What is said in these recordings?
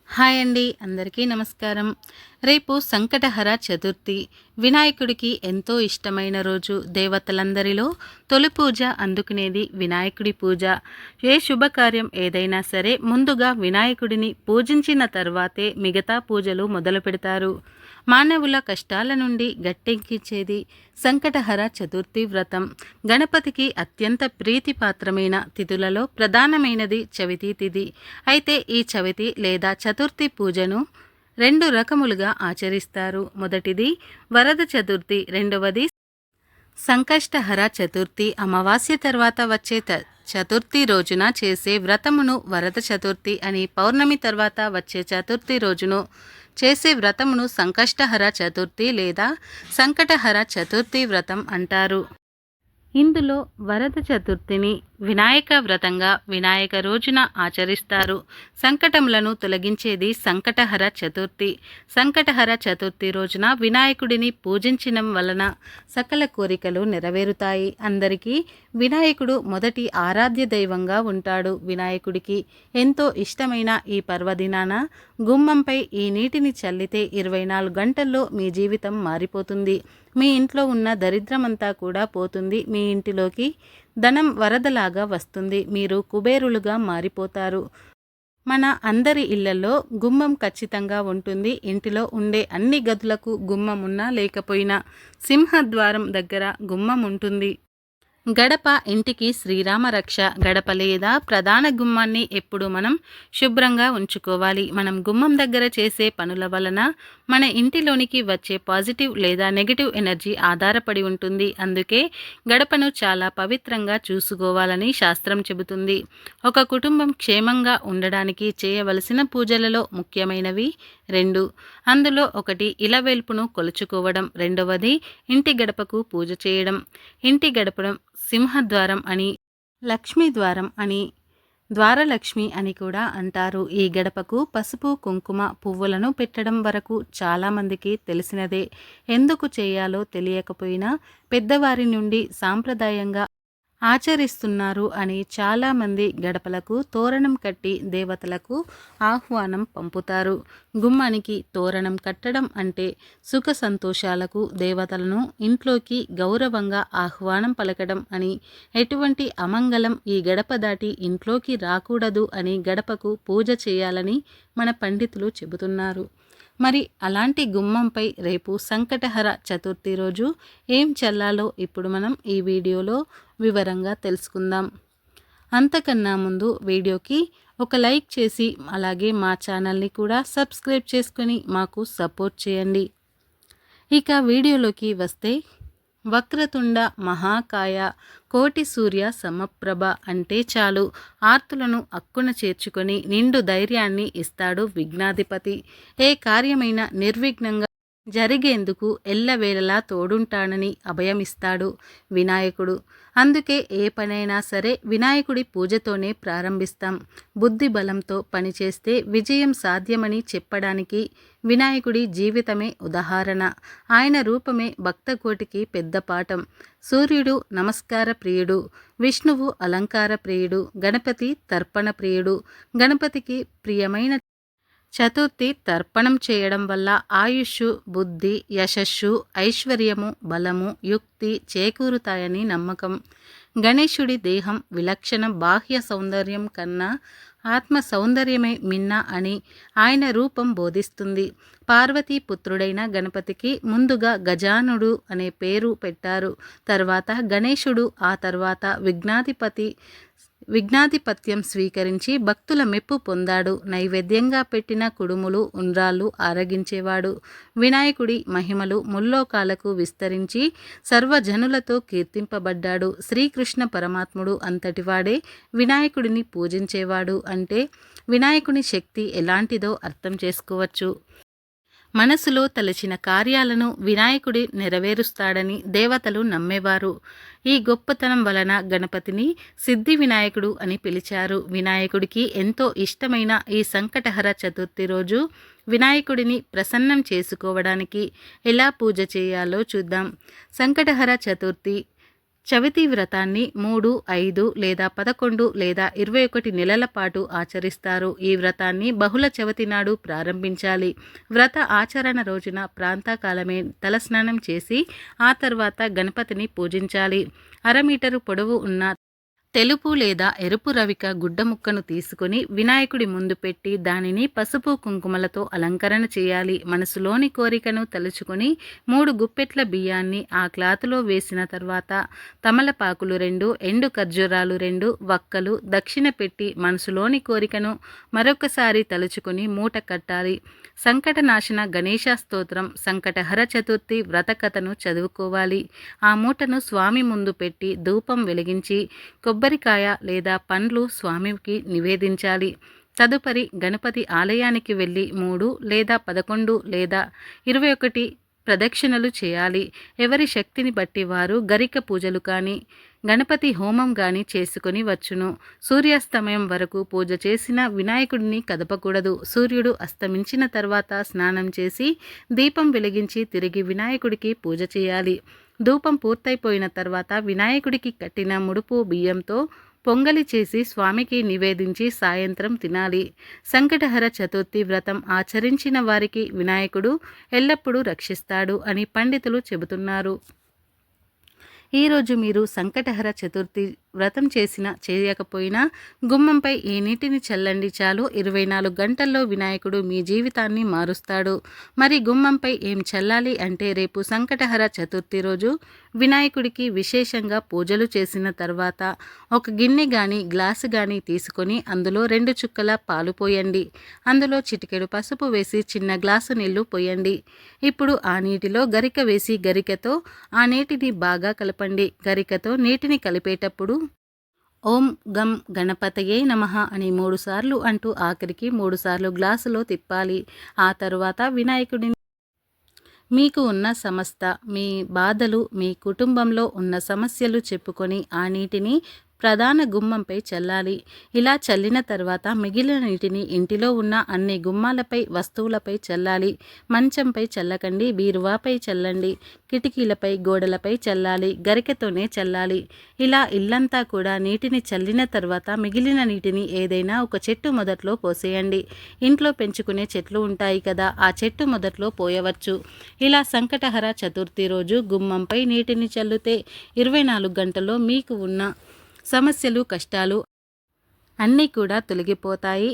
Hi అండి, అందరికీ నమస్కారం. రేపు సంకటహర చతుర్థి. వినాయకుడికి ఎంతో ఇష్టమైన రోజు. దేవతలందరిలో తొలి పూజ అందుకునేది వినాయకుడి పూజ. ఏ శుభకార్యం ఏదైనా సరే ముందుగా వినాయకుడిని పూజించిన తర్వాతే మిగతా పూజలు మొదలు పెడతారు. మానవుల కష్టాల నుండి గట్టెక్కించేది సంకటహర చతుర్థి వ్రతం. గణపతికి అత్యంత ప్రీతిపాత్రమైన తిథులలో ప్రధానమైనది చవితి తిథి. అయితే ఈ చవితి లేదా చతుర్థి పూజను రెండు రకములుగా ఆచరిస్తారు. మొదటిది వరద చతుర్థి, రెండవది సంకష్టహర చతుర్థి. అమావాస్య తర్వాత వచ్చే చతుర్థి రోజున చేసే వ్రతమును వరద చతుర్థి అని, పౌర్ణమి తర్వాత వచ్చే చతుర్థి రోజును చేసే వ్రతమును సంకష్టహర చతుర్థి లేదా సంకటహర చతుర్థి వ్రతం అంటారు. ఇందులో వరద చతుర్థిని వినాయక వ్రతంగా వినాయక రోజున ఆచరిస్తారు. సంకటములను తొలగించేది సంకటహర చతుర్థి. సంకటహర చతుర్థి రోజున వినాయకుడిని పూజించడం వలన సకల కోరికలు నెరవేరుతాయి. అందరికీ వినాయకుడు మొదటి ఆరాధ్య దైవంగా ఉంటాడు. వినాయకుడికి ఎంతో ఇష్టమైన ఈ పర్వదినాన గుమ్మంపై ఈ నీటిని చల్లితే 24 గంటల్లో మీ జీవితం మారిపోతుంది. మీ ఇంట్లో ఉన్న దరిద్రమంతా కూడా పోతుంది. మీ ఇంటిలోకి ధనం వరదలాగా వస్తుంది. మీరు కుబేరులుగా మారిపోతారు. మన అందరి ఇళ్లలో గుమ్మం ఖచ్చితంగా ఉంటుంది. ఇంటిలో ఉండే అన్ని గదులకు గుమ్మం ఉన్నా లేకపోయినా సింహద్వారం దగ్గర గుమ్మం ఉంటుంది. గడప ఇంటికి శ్రీరామ రక్ష. గడప లేదా ప్రధాన గుమ్మాన్ని ఎప్పుడు మనం శుభ్రంగా ఉంచుకోవాలి. మనం గుమ్మం దగ్గర చేసే పనుల వలన మన ఇంటిలోనికి వచ్చే పాజిటివ్ లేదా నెగిటివ్ ఎనర్జీ ఆధారపడి ఉంటుంది. అందుకే గడపను చాలా పవిత్రంగా చూసుకోవాలని శాస్త్రం చెబుతుంది. ఒక కుటుంబం క్షేమంగా ఉండడానికి చేయవలసిన పూజలలో ముఖ్యమైనవి రెండు. అందులో ఒకటి ఇలవేల్పును కొలుచుకోవడం, రెండవది ఇంటి గడపకు పూజ చేయడం. ఇంటి గడపడం సింహద్వారం అని, లక్ష్మీ ద్వారం అని, ద్వారలక్ష్మి అని కూడా అంటారు. ఈ గడపకు పసుపు కుంకుమ పువ్వులను పెట్టడం వరకు చాలామందికి తెలిసినదే. ఎందుకు చేయాలో తెలియకపోయినా పెద్దవారి నుండి సాంప్రదాయంగా ఆచరిస్తున్నారు అని చాలామంది గడపలకు తోరణం కట్టి దేవతలకు ఆహ్వానం పంపుతారు. గుమ్మానికి తోరణం కట్టడం అంటే సుఖ సంతోషాలకు దేవతలను ఇంట్లోకి గౌరవంగా ఆహ్వానం పలకడం అని, ఎటువంటి అమంగళం ఈ గడప దాటి ఇంట్లోకి రాకూడదు అని గడపకు పూజ చేయాలని మన పండితులు చెబుతున్నారు. మరి అలాంటి గుమ్మంపై రేపు సంకటహర చతుర్థి రోజు ఏం చల్లాలో ఇప్పుడు మనం ఈ వీడియోలో వివరంగా తెలుసుకుందాం. అంతకన్నా ముందు వీడియోకి ఒక లైక్ చేసి అలాగే మా ఛానల్ని కూడా సబ్స్క్రైబ్ చేసుకొని మాకు సపోర్ట్ చేయండి. ఇక వీడియోలోకి వస్తే, వక్రతుండ మహాకాయ కోటి సూర్య సమప్రభ అంటే చాలు ఆర్తులను అక్కున చేర్చుకొని నిండు ధైర్యాన్ని ఇస్తాడు విఘ్నాధిపతి. ఏ కార్యమైనా నిర్విఘ్నంగా జరిగేందుకు ఎల్లవేళలా తోడుంటానని అభయమిస్తాడు వినాయకుడు. అందుకే ఏ పనైనా సరే వినాయకుడి పూజతోనే ప్రారంభిస్తాం. బుద్ధి బలంతో పనిచేస్తే విజయం సాధ్యమని చెప్పడానికి వినాయకుడి జీవితమే ఉదాహరణ. ఆయన రూపమే భక్తకోటికి పెద్ద పాఠం. సూర్యుడు నమస్కార ప్రియుడు, విష్ణువు అలంకార ప్రియుడు, గణపతి తర్పణ ప్రియుడు. గణపతికి ప్రియమైన చతుర్థి తర్పణం చేయడం వల్ల ఆయుష్షు, బుద్ధి, యశస్సు, ఐశ్వర్యము, బలము, యుక్తి చేకూరుతాయని నమ్మకం. గణేశుడి దేహం విలక్షణ బాహ్య సౌందర్యం కన్నా ఆత్మ సౌందర్యమే మిన్న అని ఆయన రూపం బోధిస్తుంది. పార్వతీ పుత్రుడైన గణపతికి ముందుగా గజానుడు అనే పేరు పెట్టారు. తర్వాత గణేశుడు, ఆ తర్వాత విఘ్నాధిపత్యం స్వీకరించి భక్తుల మెప్పు పొందాడు. నైవేద్యంగా పెట్టిన కుడుములు, ఉండ్రాళ్ళు ఆరగించేవాడు. వినాయకుడి మహిమలు ముల్లోకాలకు విస్తరించి సర్వజనులతో కీర్తింపబడ్డాడు. శ్రీకృష్ణ పరమాత్ముడు అంతటివాడే వినాయకుడిని పూజించేవాడు. అంటే వినాయకుని శక్తి ఎలాంటిదో అర్థం చేసుకోవచ్చు. మనసులో తలచిన కార్యాలను వినాయకుడి నెరవేరుస్తాడని దేవతలు నమ్మేవారు. ఈ గొప్పతనం వలన గణపతిని సిద్ధి వినాయకుడు అని పిలిచారు. వినాయకుడికి ఎంతో ఇష్టమైన ఈ సంకటహర చతుర్థి రోజు వినాయకుడిని ప్రసన్నం చేసుకోవడానికి ఎలా పూజ చేయాలో చూద్దాం. సంకటహర చతుర్థి చవితి వ్రతాన్ని 3, 5 లేదా 11 లేదా 21 నెలల పాటు ఆచరిస్తారు. ఈ వ్రతాన్ని బహుళ చవితి నాడు ప్రారంభించాలి. వ్రత ఆచరణ రోజున ప్రాంతకాలమే తలస్నానం చేసి ఆ తర్వాత గణపతిని పూజించాలి. 1/2 మీటరు పొడవు ఉన్న తెలుపు లేదా ఎరుపు రవిక గుడ్డ ముక్కను తీసుకొని వినాయకుడి ముందు పెట్టి దానిని పసుపు కుంకుమలతో అలంకరణ చేయాలి. మనసులోని కోరికను తలుచుకొని 3 గుప్పెట్ల బియ్యాన్ని ఆ క్లాతులో వేసిన తర్వాత తమలపాకులు 2, ఎండు ఖర్జూరాలు 2, వక్కలు దక్షిణ పెట్టి మనసులోని కోరికను మరొకసారి తలుచుకొని మూట కట్టాలి. సంకటనాశన గణేశ స్తోత్రం, సంకటహర చతుర్థి వ్రతకథను చదువుకోవాలి. ఆ మూటను స్వామి ముందు పెట్టి ధూపం వెలిగించి కొబ్బరికాయ లేదా పండ్లు స్వామికి నివేదించాలి. తదుపరి గణపతి ఆలయానికి వెళ్ళి 3 లేదా 11 లేదా 21 ప్రదక్షిణలు చేయాలి. ఎవరి శక్తిని బట్టి వారు గరిక పూజలు కానీ గణపతి హోమం కానీ చేసుకొని వచ్చును. సూర్యాస్తమయం వరకు పూజ చేసిన వినాయకుడిని కదపకూడదు. సూర్యుడు అస్తమించిన తర్వాత స్నానం చేసి దీపం వెలిగించి తిరిగి వినాయకుడికి పూజ చేయాలి. ధూపం పూర్తయిపోయిన తర్వాత వినాయకుడికి కట్టిన ముడుపు బియ్యంతో పొంగలి చేసి స్వామికి నివేదించి సాయంత్రం తినాలి. సంకటహర చతుర్థి వ్రతం ఆచరించిన వారికి వినాయకుడు ఎల్లప్పుడూ రక్షిస్తాడు అని పండితులు చెబుతున్నారు. ఈరోజు మీరు సంకటహర చతుర్థి వ్రతం చేసినా చేయకపోయినా గుమ్మంపై ఈ నీటిని చల్లండి చాలు. 24 గంటల్లో వినాయకుడు మీ జీవితాన్ని మారుస్తాడు. మరి గుమ్మంపై ఏం చల్లాలి అంటే రేపు సంకటహర చతుర్థి రోజు వినాయకుడికి విశేషంగా పూజలు చేసిన తర్వాత ఒక గిన్నె కానీ గ్లాసు కానీ తీసుకొని అందులో 2 చుక్కల పాలు పోయండి. అందులో చిటికెడు పసుపు వేసి చిన్న గ్లాసు నీళ్లు పోయండి. ఇప్పుడు ఆ నీటిలో గరిక వేసి గరికతో ఆ నీటిని బాగా కలపండి. గరికతో నీటిని కలిపేటప్పుడు ఓం గం గణపతయే నమః అని 3 సార్లు అంటూ ఆఖరికి 3 సార్లు గ్లాసులో తిప్పాలి. ఆ తరువాత వినాయకుడిని మీకు ఉన్న మీ బాధలు, మీ కుటుంబంలో ఉన్న సమస్యలు చెప్పుకొని ఆ నీటిని ప్రధాన గుమ్మంపై చల్లాలి. ఇలా చల్లిన తర్వాత మిగిలిన నీటిని ఇంటిలో ఉన్న అన్ని గుమ్మాలపై, వస్తువులపై చల్లాలి. మంచంపై చల్లకండి, బీరువాపై చల్లండి, కిటికీలపై, గోడలపై చల్లాలి. గరికతోనే చల్లాలి. ఇలా ఇల్లంతా కూడా నీటిని చల్లిన తర్వాత మిగిలిన నీటిని ఏదైనా ఒక చెట్టు మొదట్లో పోసేయండి. ఇంట్లో పెంచుకునే చెట్లు ఉంటాయి కదా, ఆ చెట్టు మొదట్లో పోయవచ్చు. ఇలా సంకటహర చతుర్థి రోజు గుమ్మంపై నీటిని చల్లితే 24 గంటల్లో మీకు ఉన్న సమస్యలు, కష్టాలు అన్నీ కూడా తొలగిపోతాయి.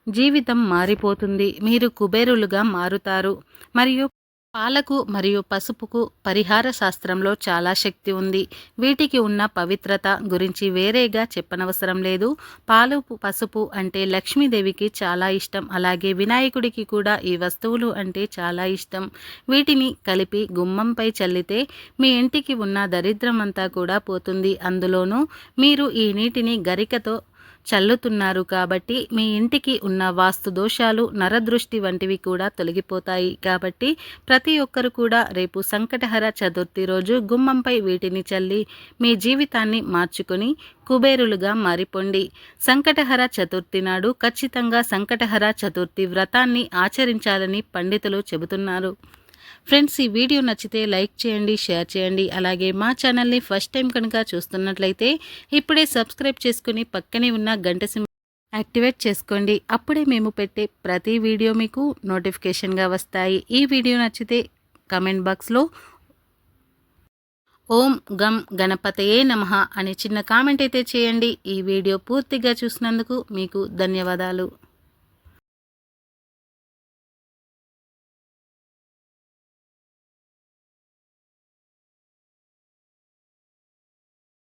జీవితం మారిపోతుంది. మీరు కుబేరులుగా మారుతారు. మరియు పాలకు మరియు పసుపుకు పరిహార శాస్త్రంలో చాలా శక్తి ఉంది. వీటికి ఉన్న పవిత్రత గురించి వేరేగా చెప్పనవసరం లేదు. పాలు, పసుపు అంటే లక్ష్మీదేవికి చాలా ఇష్టం. అలాగే వినాయకుడికి కూడా ఈ వస్తువులు అంటే చాలా ఇష్టం. వీటిని కలిపి గుమ్మంపై చల్లితే మీ ఇంటికి ఉన్న దరిద్రం అంతా కూడా పోతుంది. అందులోనూ మీరు ఈ నీటిని గరికతో చల్లుతున్నారు కాబట్టి మీ ఇంటికి ఉన్న వాస్తు దోషాలు, నరదృష్టి వంటివి కూడా తొలగిపోతాయి. కాబట్టి ప్రతి ఒక్కరు కూడా రేపు సంకటహర చతుర్థి రోజు గుమ్మంపై వీటిని చల్లి మీ జీవితాన్ని మార్చుకొని కుబేరులుగా మారిపోండి. సంకటహర చతుర్థి నాడు ఖచ్చితంగా సంకటహర చతుర్థి వ్రతాన్ని ఆచరించాలని పండితులు చెబుతున్నారు. ఫ్రెండ్స్, ఈ వీడియో నచ్చితే లైక్ చేయండి, షేర్ చేయండి. అలాగే మా ఛానల్ని ఫస్ట్ టైం కనుక చూస్తున్నట్లయితే ఇప్పుడే సబ్స్క్రైబ్ చేసుకుని పక్కనే ఉన్న గంట సింబల్ యాక్టివేట్ చేసుకోండి. అప్పుడే మేము పెట్టే ప్రతి వీడియో మీకు నోటిఫికేషన్గా వస్తాయి. ఈ వీడియో నచ్చితే కమెంట్ బాక్స్లో ఓం గం గణపతయే నమః అని చిన్న కామెంట్ అయితే చేయండి. ఈ వీడియో పూర్తిగా చూసినందుకు మీకు ధన్యవాదాలు.